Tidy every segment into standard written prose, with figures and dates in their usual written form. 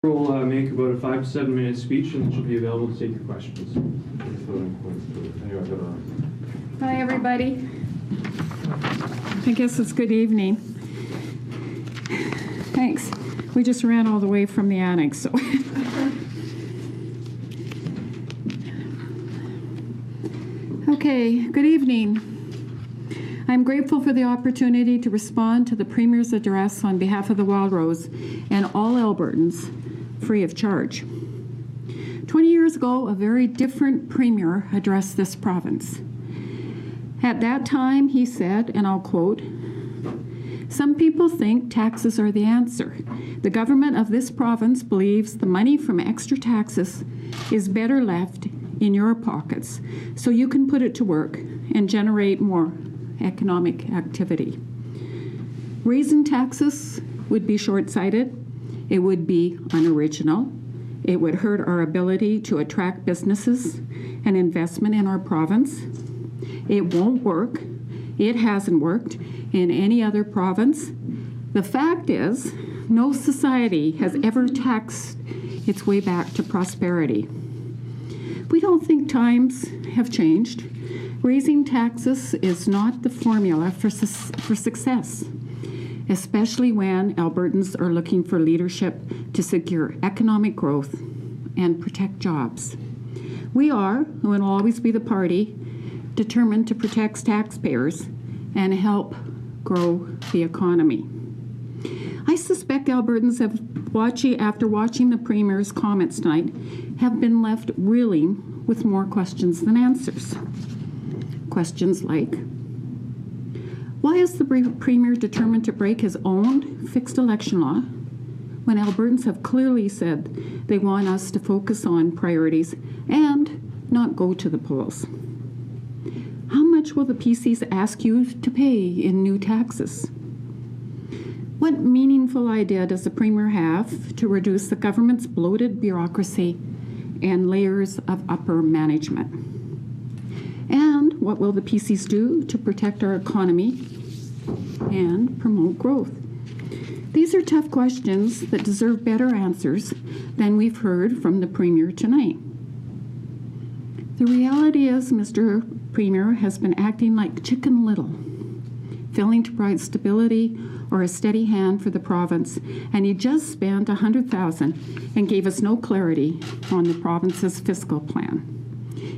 We'll make about a 5 to 7 minute speech and she'll be available to take your questions. Hi, everybody. I guess it's good evening. Thanks. We just ran all the way from the annex, so. Okay, good evening. I'm grateful for the opportunity to respond to the Premier's address on behalf of the Wildrose and all Albertans, free of charge. 20 years ago, a very different Premier addressed this province. At that time, he said, and I'll quote, "Some people think taxes are the answer. The government of this province believes the money from extra taxes is better left in your pockets, so you can put it to work and generate more economic activity. Raising taxes would be short-sighted, it would be unoriginal, it would hurt our ability to attract businesses and investment in our province. It won't work. It hasn't worked in any other province. The fact is, no society has ever taxed its way back to prosperity. We don't think times have changed. Raising taxes is not the formula for success, especially when Albertans are looking for leadership to secure economic growth and protect jobs. We are, and will always be the party, determined to protect taxpayers and help grow the economy. I suspect Albertans after watching the Premier's comments tonight, have been left reeling with more questions than answers. Questions like, why is the Premier determined to break his own fixed election law when Albertans have clearly said they want us to focus on priorities and not go to the polls? How much will the PCs ask you to pay in new taxes? What meaningful idea does the Premier have to reduce the government's bloated bureaucracy and layers of upper management? And what will the PCs do to protect our economy and promote growth? These are tough questions that deserve better answers than we've heard from the Premier tonight. The reality is Mr. Premier has been acting like Chicken Little, failing to provide stability or a steady hand for the province, and he just spent $100,000 and gave us no clarity on the province's fiscal plan.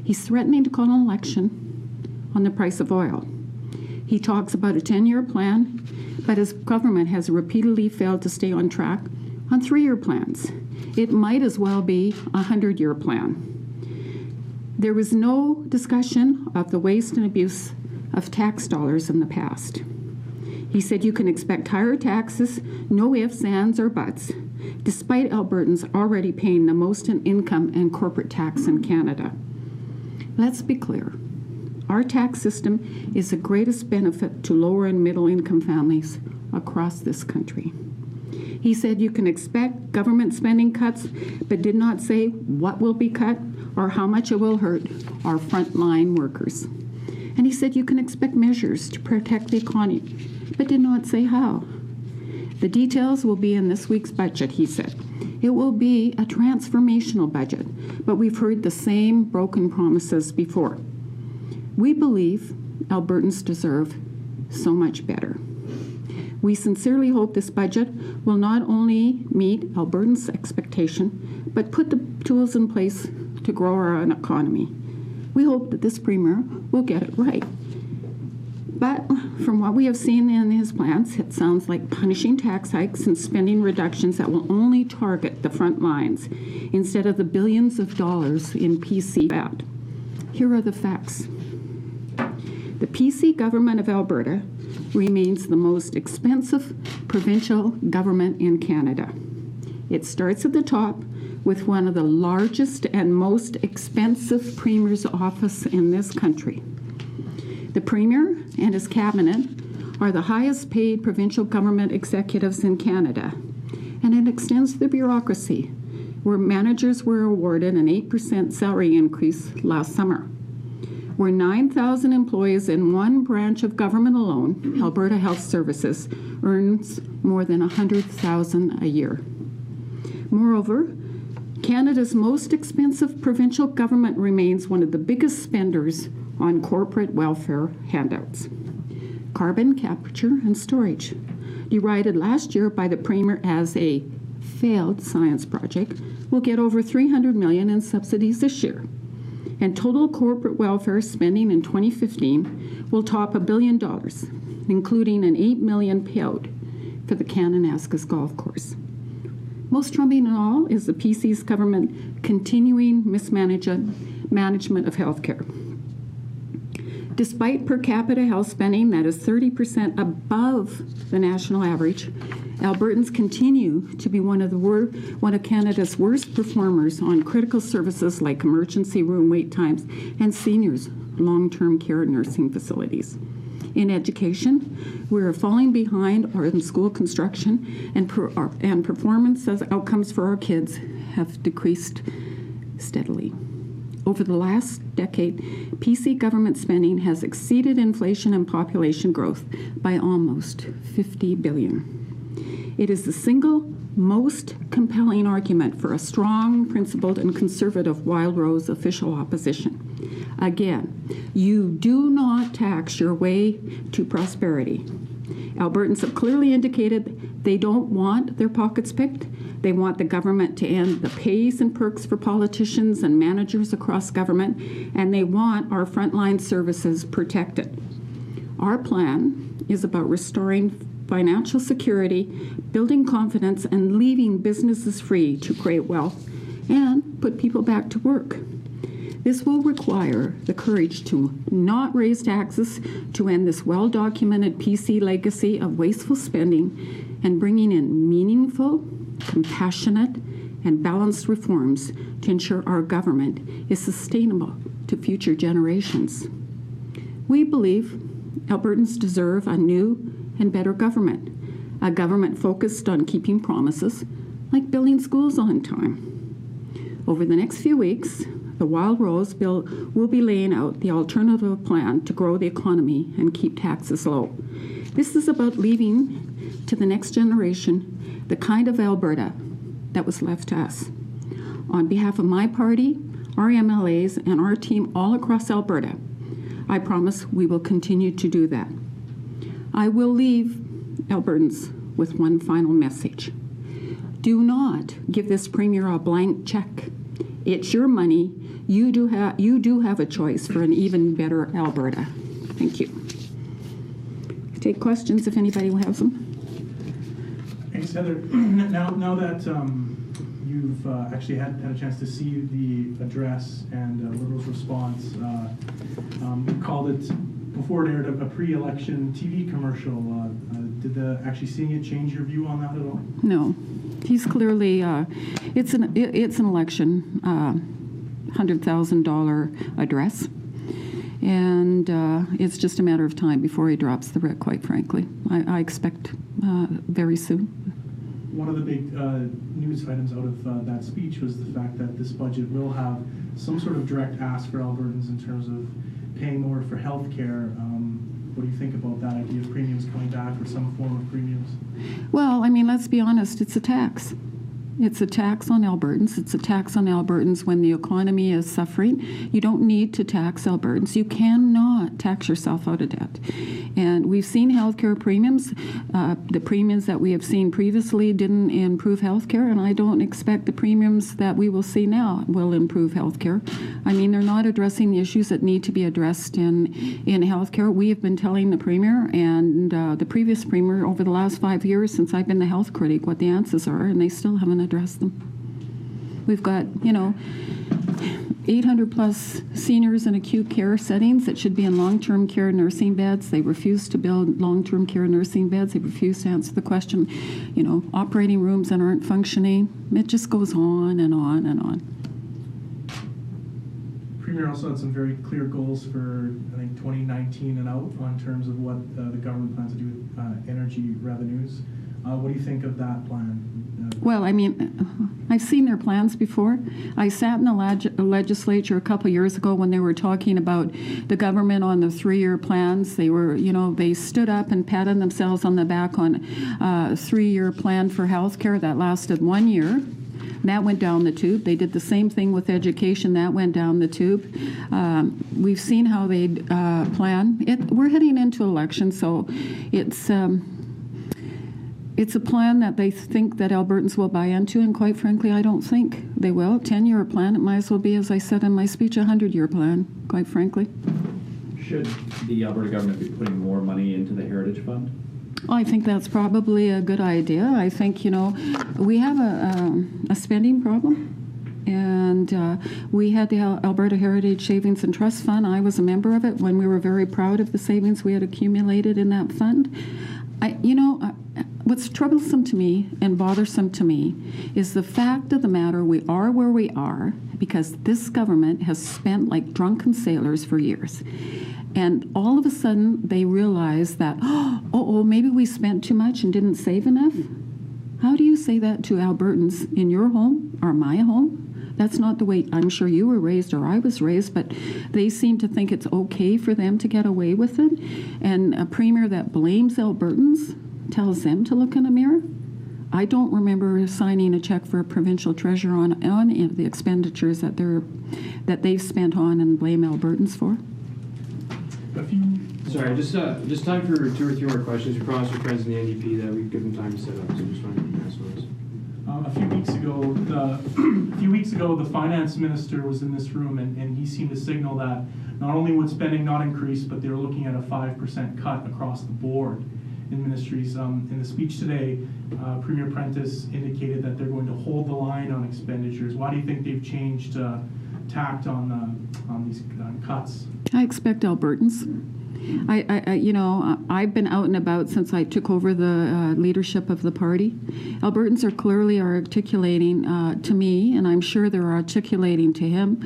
He's threatening to call an election on the price of oil. He talks about a 10-year plan, but his government has repeatedly failed to stay on track on 3-year plans. It might as well be a 100-year plan. There was no discussion of the waste and abuse of tax dollars in the past. He said you can expect higher taxes, no ifs, ands, or buts, despite Albertans already paying the most in income and corporate tax in Canada. Let's be clear. Our tax system is the greatest benefit to lower and middle income families across this country. He said you can expect government spending cuts, but did not say what will be cut or how much it will hurt our frontline workers. And he said you can expect measures to protect the economy, but did not say how. The details will be in this week's budget, he said. It will be a transformational budget, but we've heard the same broken promises before. We believe Albertans deserve so much better. We sincerely hope this budget will not only meet Albertans' expectation, but put the tools in place to grow our economy. We hope that this Premier will get it right. But from what we have seen in his plans, it sounds like punishing tax hikes and spending reductions that will only target the front lines instead of the billions of dollars in PC VAT. Here are the facts. The PC government of Alberta remains the most expensive provincial government in Canada. It starts at the top with one of the largest and most expensive Premier's office in this country. The Premier and his cabinet are the highest paid provincial government executives in Canada, and it extends to the bureaucracy, where managers were awarded an 8% salary increase last summer. Where 9,000 employees in one branch of government alone, Alberta Health Services, earns more than $100,000 a year. Moreover, Canada's most expensive provincial government remains one of the biggest spenders on corporate welfare handouts. Carbon capture and storage, derided last year by the Premier as a failed science project, will get over $300 million in subsidies this year. And total corporate welfare spending in 2015 will top $1 billion, including an $8 million payout for the Kananaskis Golf Course. Most troubling of all is the PC's government continuing mismanagement of healthcare. Despite per capita health spending that is 30% above the national average, Albertans continue to be one of Canada's worst performers on critical services like emergency room wait times and seniors' long-term care nursing facilities. In education, we're falling behind in school construction, and performance outcomes for our kids have decreased steadily. Over the last decade, PC government spending has exceeded inflation and population growth by almost $50 billion. It is the single most compelling argument for a strong, principled, and conservative Wildrose official opposition. Again, you do not tax your way to prosperity. Albertans have clearly indicated they don't want their pockets picked. They want the government to end the pays and perks for politicians and managers across government, and they want our frontline services protected. Our plan is about restoring financial security, building confidence, and leaving businesses free to create wealth and put people back to work. This will require the courage to not raise taxes, to end this well-documented PC legacy of wasteful spending, and bringing in meaningful, compassionate, and balanced reforms to ensure our government is sustainable to future generations. We believe Albertans deserve a new and better government, a government focused on keeping promises, like building schools on time. Over the next few weeks, the Wildrose Bill will be laying out the alternative plan to grow the economy and keep taxes low. This is about leaving to the next generation the kind of Alberta that was left to us. On behalf of my party, our MLAs, and our team all across Alberta, I promise we will continue to do that. I will leave Albertans with one final message. Do not give this Premier a blank check. It's your money. You do have a choice for an even better Alberta. Thank you. Take questions if anybody has them. Thanks, Heather. Now that you've actually had a chance to see the address and Liberals' response, we called it, before it aired, a pre-election TV commercial. Did actually seeing it change your view on that at all? No. He's clearly, it's an election, $100,000 address. And it's just a matter of time before he drops the writ, quite frankly. I expect very soon. One of the big news items out of that speech was the fact that this budget will have some sort of direct ask for Albertans in terms of paying more for health care. What do you think about that idea of premiums coming back or some form of premiums? Well, I mean, let's be honest, it's a tax. It's a tax on Albertans. It's a tax on Albertans when the economy is suffering. You don't need to tax Albertans. You cannot tax yourself out of debt. And we've seen healthcare premiums. The premiums that we have seen previously didn't improve healthcare, and I don't expect the premiums that we will see now will improve healthcare. I mean, they're not addressing the issues that need to be addressed in healthcare. We have been telling the Premier and the previous Premier over the last 5 years since I've been the health critic what the answers are, and they still haven't address them. We've got, 800 plus seniors in acute care settings that should be in long-term care nursing beds. They refuse to build long-term care nursing beds. They refuse to answer the question, operating rooms that aren't functioning. It just goes on and on and on. Premier also had some very clear goals for, I think, 2019 and out on terms of what the government plans to do with energy revenues. What do you think of that plan? Well, I mean, I've seen their plans before. I sat in the legislature a couple years ago when they were talking about the government on the 3-year plans. They were, they stood up and patted themselves on the back on a 3-year plan for health care that lasted 1 year. That went down the tube. They did the same thing with education. That went down the tube. We've seen how they plan. We're heading into election, so it's a plan that they think that Albertans will buy into, and quite frankly, I don't think they will. 10-year plan, it might as well be, as I said in my speech, a 100-year plan, quite frankly. Should the Alberta government be putting more money into the Heritage Fund? I think that's probably a good idea. I think, we have a spending problem. And we had the Alberta Heritage Savings and Trust Fund. I was a member of it when we were very proud of the savings we had accumulated in that fund. What's troublesome to me and bothersome to me is the fact of the matter, we are where we are because this government has spent like drunken sailors for years. And all of a sudden, they realize that, maybe we spent too much and didn't save enough. How do you say that to Albertans in your home or my home? That's not the way I'm sure you were raised or I was raised, but they seem to think it's okay for them to get away with it. And a premier that blames Albertans tells them to look in a mirror. I don't remember signing a check for a provincial treasurer on any of the expenditures that they've spent on and blame Albertans for. Sorry, just time for 2 or 3 more questions. We promised our friends in the NDP that we'd give them time to set up, so just wanted to ask those. A few weeks ago, the finance minister was in this room, and he seemed to signal that not only would spending not increase, but they were looking at a 5% cut across the board in ministries. In the speech today, Premier Prentice indicated that they're going to hold the line on expenditures. Why do you think they've changed tact on these cuts? I expect Albertans. I've been out and about since I took over the leadership of the party. Albertans are clearly articulating to me, and I'm sure they're articulating to him,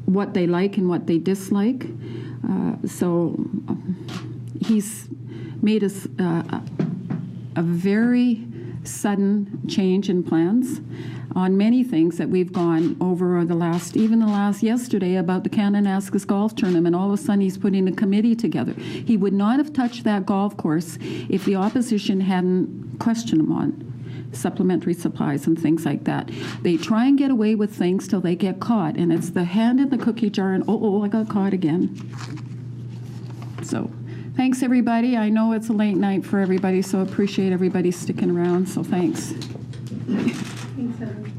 what they like and what they dislike. So he's made us a very sudden change in plans on many things that we've gone over yesterday about the Kananaskis golf tournament. All of a sudden he's putting a committee together. He would not have touched that golf course if the opposition hadn't questioned him on supplementary supplies and things like that. They try and get away with things till they get caught, and it's the hand in the cookie jar and I got caught again. So thanks everybody. I know it's a late night for everybody, so appreciate everybody sticking around, so thanks. Thanks, Heather.